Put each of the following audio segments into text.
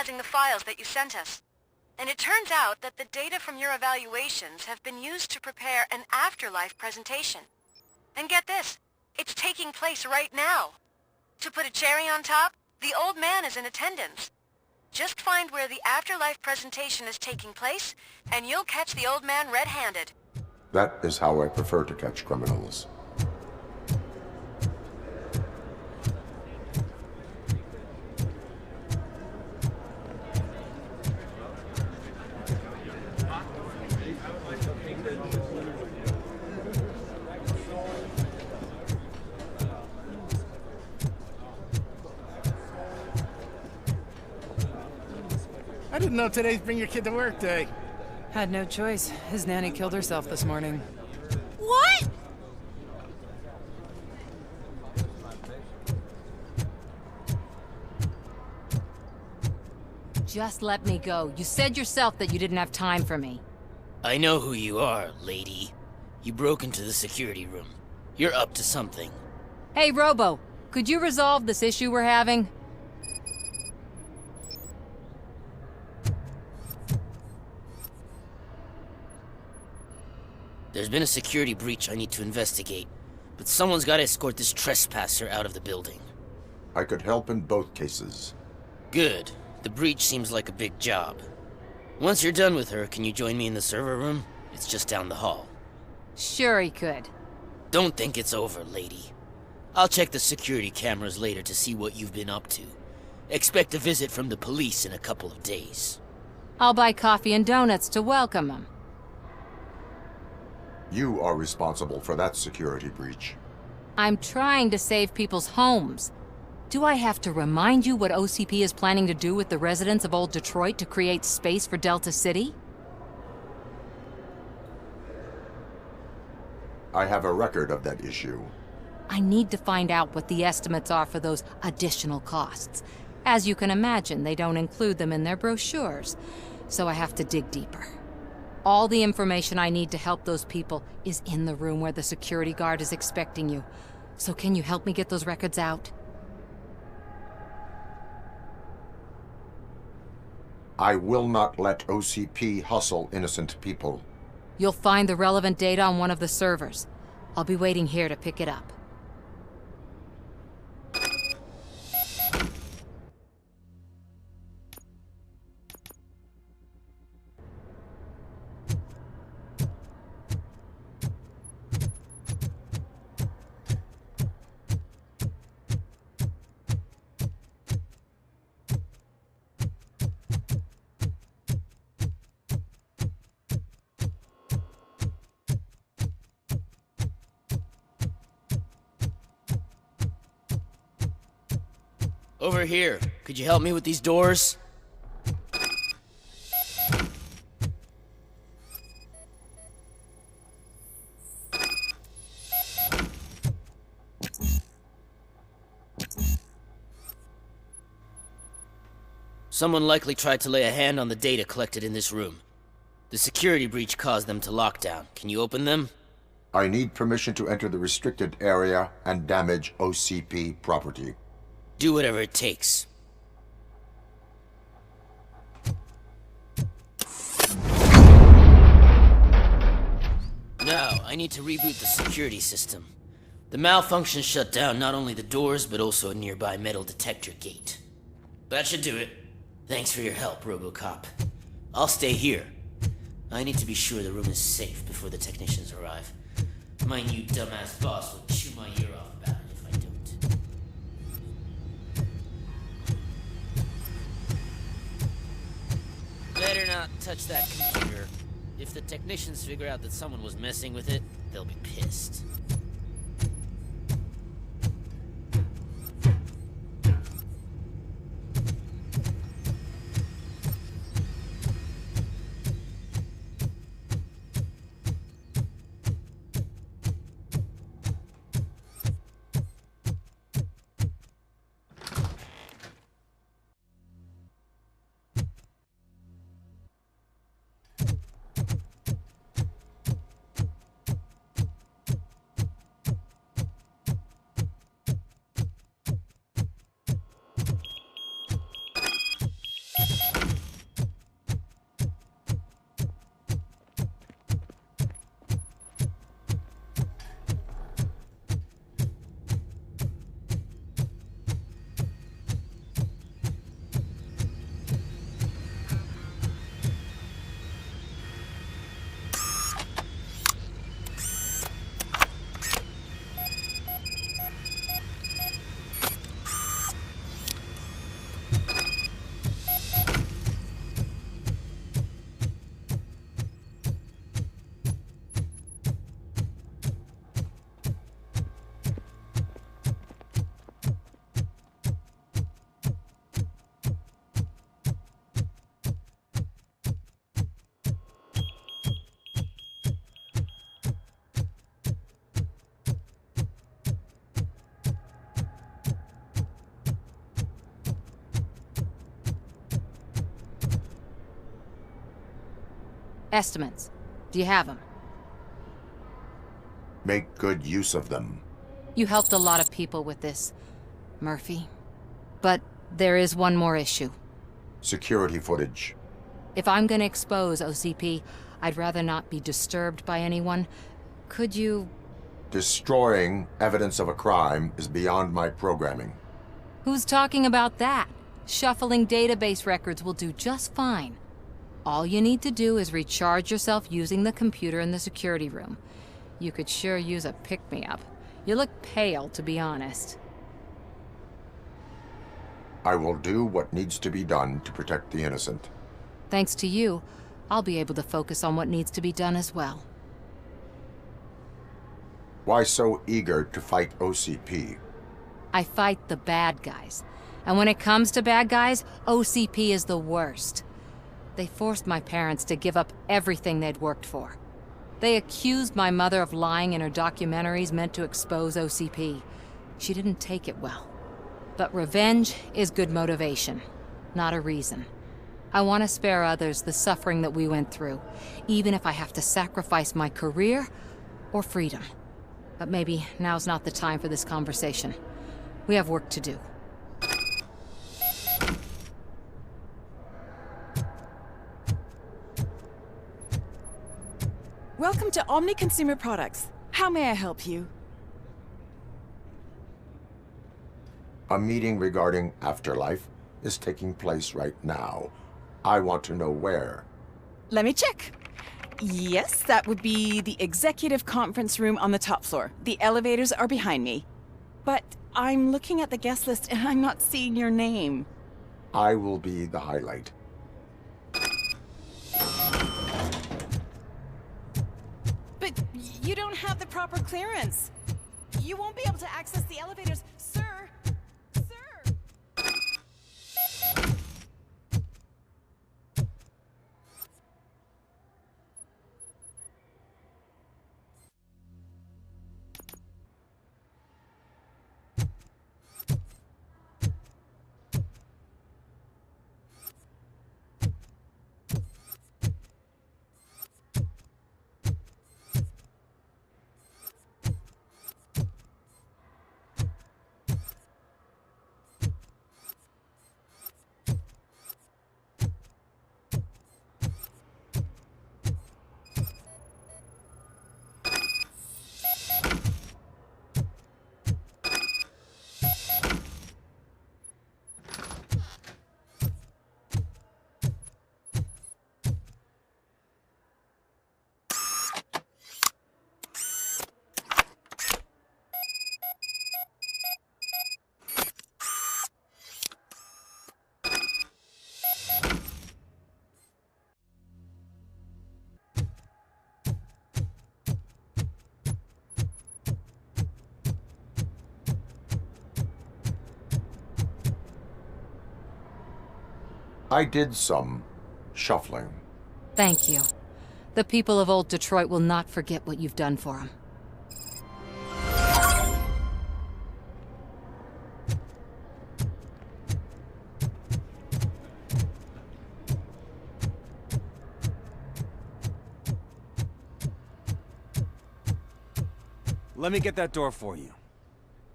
analyzing the files that you sent us. And it turns out that the data from your evaluations have been used to prepare an afterlife presentation. And get this, it's taking place right now. To put a cherry on top, the old man is in attendance. Just find where the afterlife presentation is taking place, and you'll catch the old man red-handed. That is how I prefer to catch criminals. I didn't know today's Bring Your Kid to Work Day. Had no choice. His nanny killed herself this morning. What? Just let me go. You said yourself that you didn't have time for me. I know who you are, lady. You broke into the security room. You're up to something. Hey, Robo, could you resolve this issue we're having? There's been a security breach I need to investigate, but someone's got to escort this trespasser out of the building. I could help in both cases. Good. The breach seems like a big job. Once you're done with her, can you join me in the server room? It's just down the hall. Sure he could. Don't think it's over, lady. I'll check the security cameras later to see what you've been up to. Expect a visit from the police in a couple of days. I'll buy coffee and donuts to welcome him. You are responsible for that security breach. I'm trying to save people's homes. Do I have to remind you what OCP is planning to do with the residents of Old Detroit to create space for Delta City? I have a record of that issue. I need to find out what the estimates are for those additional costs. As you can imagine, they don't include them in their brochures, so I have to dig deeper. All the information I need to help those people is in the room where the security guard is expecting you. So can you help me get those records out? I will not let OCP hustle innocent people. You'll find the relevant data on one of the servers. I'll be waiting here to pick it up. Over here. Could you help me with these doors? Someone likely tried to lay a hand on the data collected in this room. The security breach caused them to lock down. Can you open them? I need permission to enter the restricted area and damage OCP property. Do whatever it takes. Now, I need to reboot the security system. The malfunction shut down not only the doors, but also a nearby metal detector gate. That should do it. Thanks for your help, RoboCop. I'll stay here. I need to be sure the room is safe before the technicians arrive. My new dumbass boss will chew my ear off about it if I don't. Better not touch that computer. If the technicians figure out that someone was messing with it, they'll be pissed. Estimates. Do you have them? Make good use of them. You helped a lot of people with this, Murphy. But there is one more issue. Security footage. If I'm gonna expose OCP, I'd rather not be disturbed by anyone. Could you... Destroying evidence of a crime is beyond my programming. Who's talking about that? Shuffling database records will do just fine. All you need to do is recharge yourself using the computer in the security room. You could sure use a pick-me-up. You look pale, to be honest. I will do what needs to be done to protect the innocent. Thanks to you, I'll be able to focus on what needs to be done as well. Why so eager to fight OCP? I fight the bad guys. And when it comes to bad guys, OCP is the worst. They forced my parents to give up everything they'd worked for. They accused my mother of lying in her documentaries meant to expose OCP. She didn't take it well. But revenge is good motivation, not a reason. I want to spare others the suffering that we went through, even if I have to sacrifice my career or freedom. But maybe now's not the time for this conversation. We have work to do. Welcome to Omni Consumer Products. How may I help you? A meeting regarding afterlife is taking place right now. I want to know where. Let me check. Yes, that would be the executive conference room on the top floor. The elevators are behind me. But I'm looking at the guest list and I'm not seeing your name. I will be the highlight. But you don't have the proper clearance. You won't be able to access the elevators, sir. Sir! I did some shuffling. Thank you. The people of old Detroit will not forget what you've done for them. Let me get that door for you.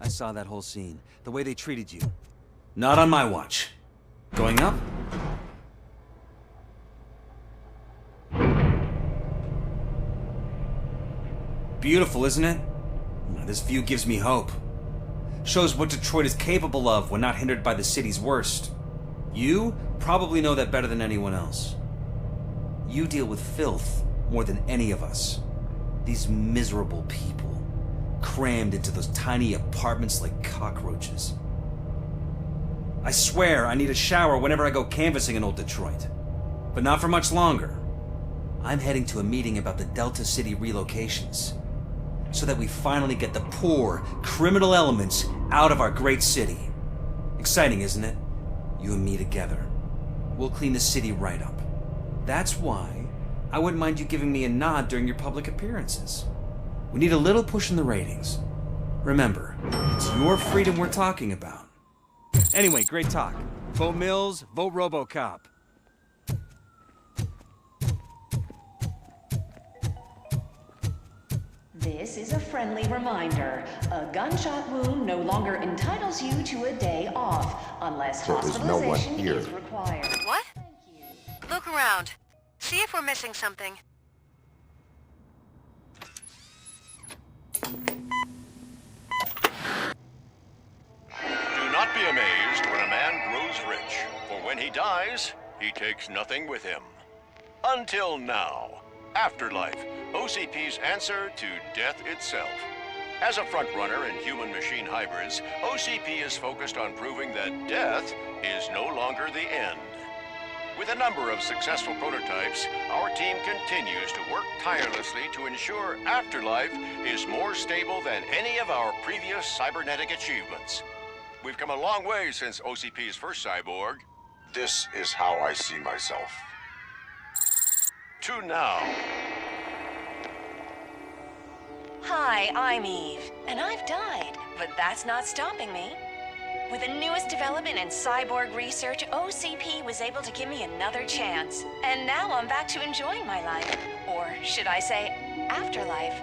I saw that whole scene. The way they treated you. Not on my watch. Going up? Beautiful, isn't it? This view gives me hope. Shows what Detroit is capable of when not hindered by the city's worst. You probably know that better than anyone else. You deal with filth more than any of us. These miserable people, crammed into those tiny apartments like cockroaches. I swear I need a shower whenever I go canvassing in old Detroit. But not for much longer. I'm heading to a meeting about the Delta City relocations, so that we finally get the poor, criminal elements out of our great city. Exciting, isn't it? You and me together. We'll clean the city right up. That's why I wouldn't mind you giving me a nod during your public appearances. We need a little push in the ratings. Remember, it's your freedom we're talking about. Anyway, great talk. Vote Mills, vote RoboCop. This is a friendly reminder. A gunshot wound no longer entitles you to a day off, unless There is no one hospitalization here. is required. What? Thank you. Look around. See if we're missing something. Do not be amazed when a man grows rich, for when he dies, he takes nothing with him. Until now. Afterlife, OCP's answer to death itself. As a frontrunner in human-machine hybrids, OCP is focused on proving that death is no longer the end. With a number of successful prototypes, our team continues to work tirelessly to ensure Afterlife is more stable than any of our previous cybernetic achievements. We've come a long way since OCP's first cyborg. This is how I see myself. To now. Hi, I'm Eve, and I've died, but that's not stopping me. With the newest development in cyborg research, OCP was able to give me another chance. And now I'm back to enjoying my life. Or should I say, afterlife.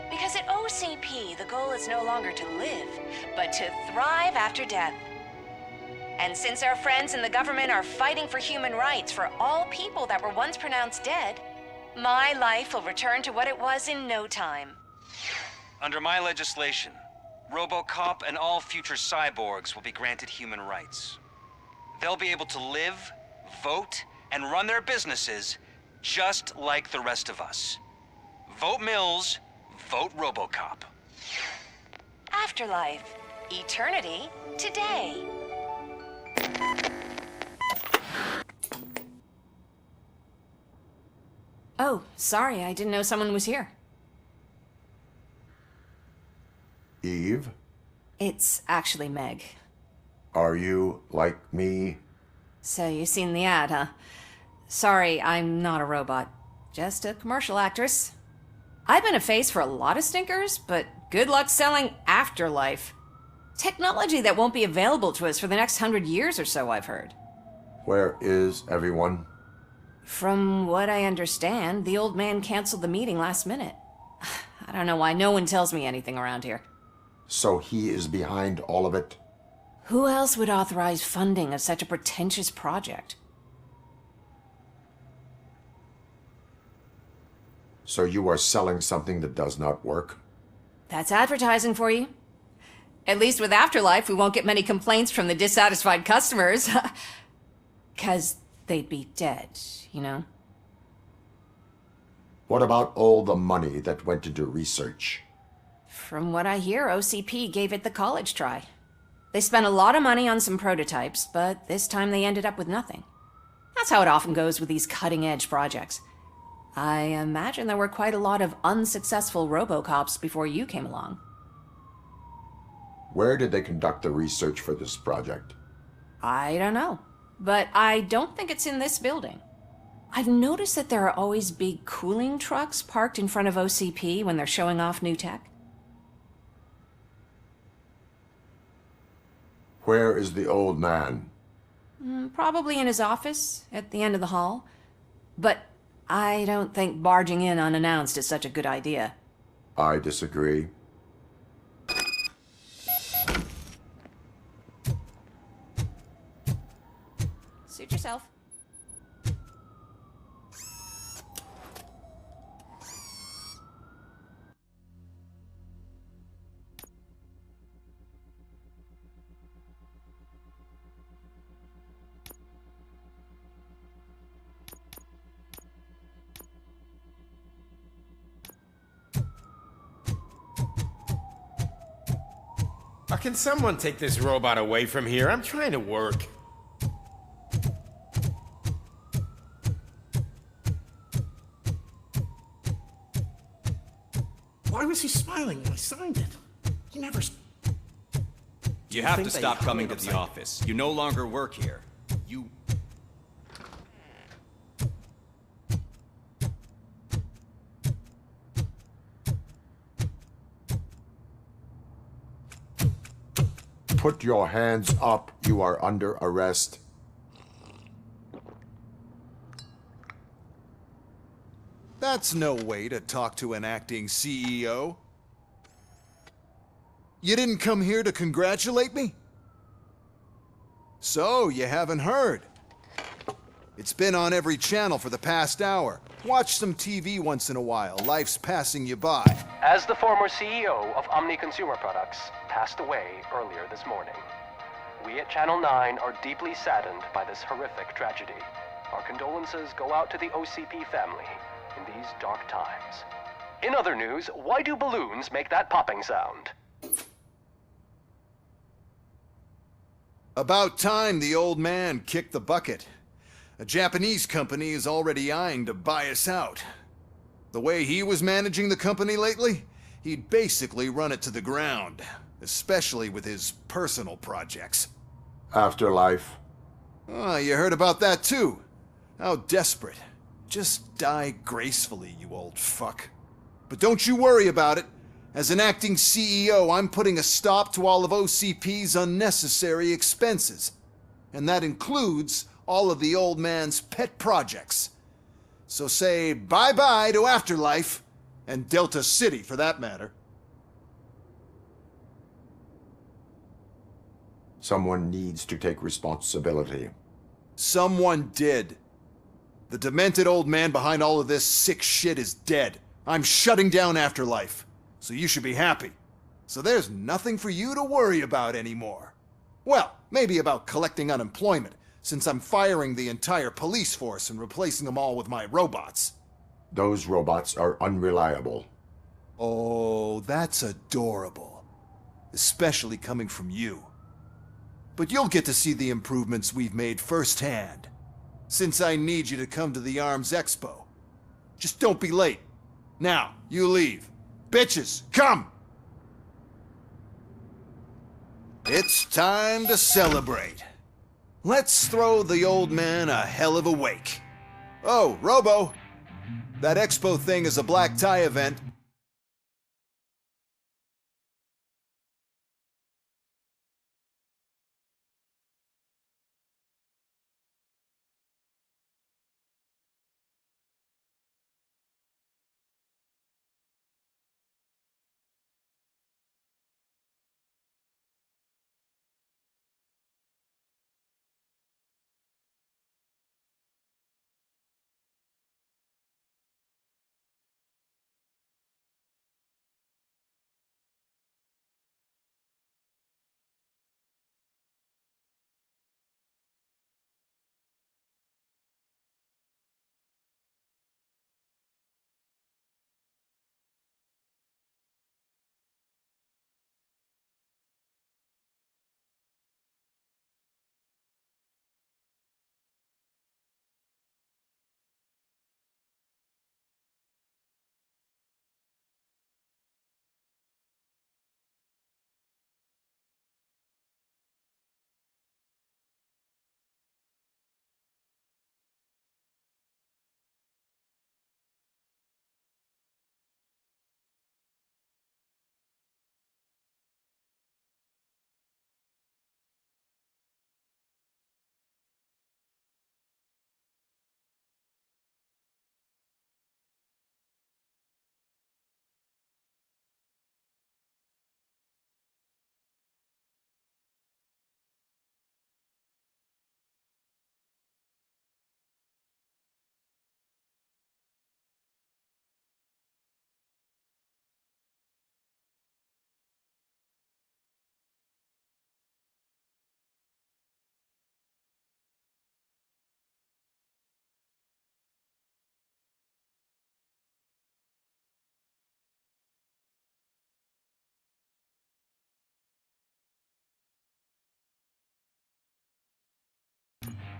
Because at OCP, the goal is no longer to live, but to thrive after death. And since our friends in the government are fighting for human rights for all people that were once pronounced dead, my life will return to what it was in no time. Under my legislation, RoboCop and all future cyborgs will be granted human rights. They'll be able to live, vote, and run their businesses just like the rest of us. Vote Mills, vote RoboCop. Afterlife. Eternity. Today. Oh, sorry, I didn't know someone was here. Eve, It's actually Meg. are you like me? So you've seen the ad, huh? Sorry, I'm not a robot. Just a commercial actress. I've been a face for a lot of stinkers, but good luck selling Afterlife. Technology that won't be available to us for the next 100 years or so, I've heard. Where is everyone? From what I understand, the old man canceled the meeting last minute. I don't know why no one tells me anything around here. So he is behind all of it? Who else would authorize funding of such a pretentious project? So you are selling something that does not work? That's advertising for you. At least with Afterlife, we won't get many complaints from the dissatisfied customers. 'Cause they'd be dead, you know? What about all the money that went into research? From what I hear, OCP gave it the college try. They spent a lot of money on some prototypes, but this time they ended up with nothing. That's how it often goes with these cutting-edge projects. I imagine there were quite a lot of unsuccessful RoboCops before you came along. Where did they conduct the research for this project? I don't know, but I don't think it's in this building. I've noticed that there are always big cooling trucks parked in front of OCP when they're showing off new tech. Where is the old man? Probably in his office, at the end of the hall. But I don't think barging in unannounced is such a good idea. I disagree. Suit yourself. Can someone take this robot away from here? I'm trying to work. Why was he smiling when I signed it? He never... You have to think they stop hung coming it to the upside- office. You no longer work here. You... Put your hands up. You are under arrest. That's no way to talk to an acting CEO. You didn't come here to congratulate me? So, you haven't heard. It's been on every channel for the past hour. Watch some TV once in a while. Life's passing you by. As the former CEO of Omni Consumer Products passed away earlier this morning, we at Channel 9 are deeply saddened by this horrific tragedy. Our condolences go out to the OCP family in these dark times. In other news, why do balloons make that popping sound? About time the old man kicked the bucket. A Japanese company is already eyeing to buy us out. The way he was managing the company lately, he'd basically run it to the ground, especially with his personal projects. Afterlife. Oh, you heard about that too. How desperate. Just die gracefully, you old fuck. But don't you worry about it. As an acting CEO, I'm putting a stop to all of OCP's unnecessary expenses. And that includes all of the old man's pet projects. So say bye-bye to Afterlife, and Delta City for that matter. Someone needs to take responsibility. Someone did. The demented old man behind all of this sick shit is dead. I'm shutting down Afterlife, so you should be happy. So there's nothing for you to worry about anymore. Well, maybe about collecting unemployment, since I'm firing the entire police force and replacing them all with my robots. Those robots are unreliable. Oh, that's adorable. Especially coming from you. But you'll get to see the improvements we've made firsthand. Since I need you to come to the ARMS Expo. Just don't be late. Now, you leave. Bitches, come! It's time to celebrate. Let's throw the old man a hell of a wake. Oh, Robo! That expo thing is a black tie event.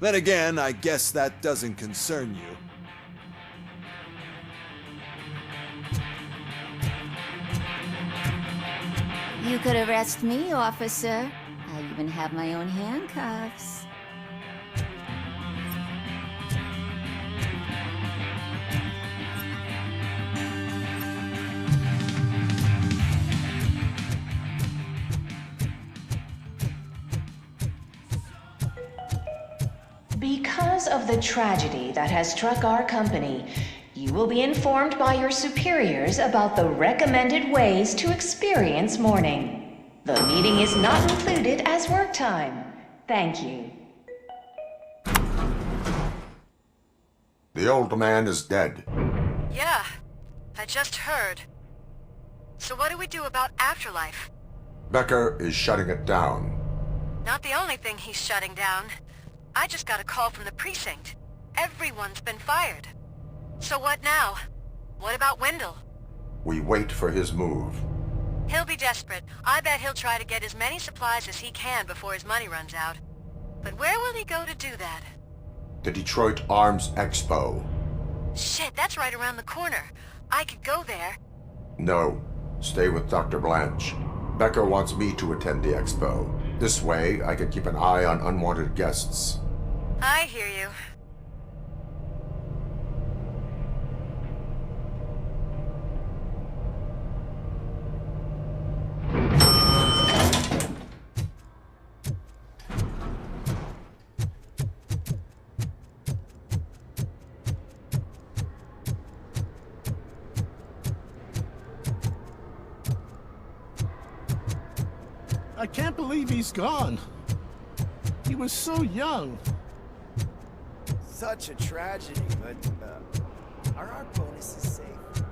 Then again, I guess that doesn't concern you. You could arrest me, officer. I even have my own handcuffs. Because of the tragedy that has struck our company, you will be informed by your superiors about the recommended ways to experience mourning. The meeting is not included as work time. Thank you. The old man is dead. Yeah, I just heard. So what do we do about afterlife? Becker is shutting it down. Not the only thing he's shutting down. I just got a call from the precinct. Everyone's been fired. So what now? What about Wendell? We wait for his move. He'll be desperate. I bet he'll try to get as many supplies as he can before his money runs out. But where will he go to do that? The Detroit Arms Expo. Shit, that's right around the corner. I could go there. No. Stay with Dr. Blanche. Becker wants me to attend the expo. This way, I can keep an eye on unwanted guests. I hear you. I can't believe he's gone. He was so young. Such a tragedy, but are our bonuses safe?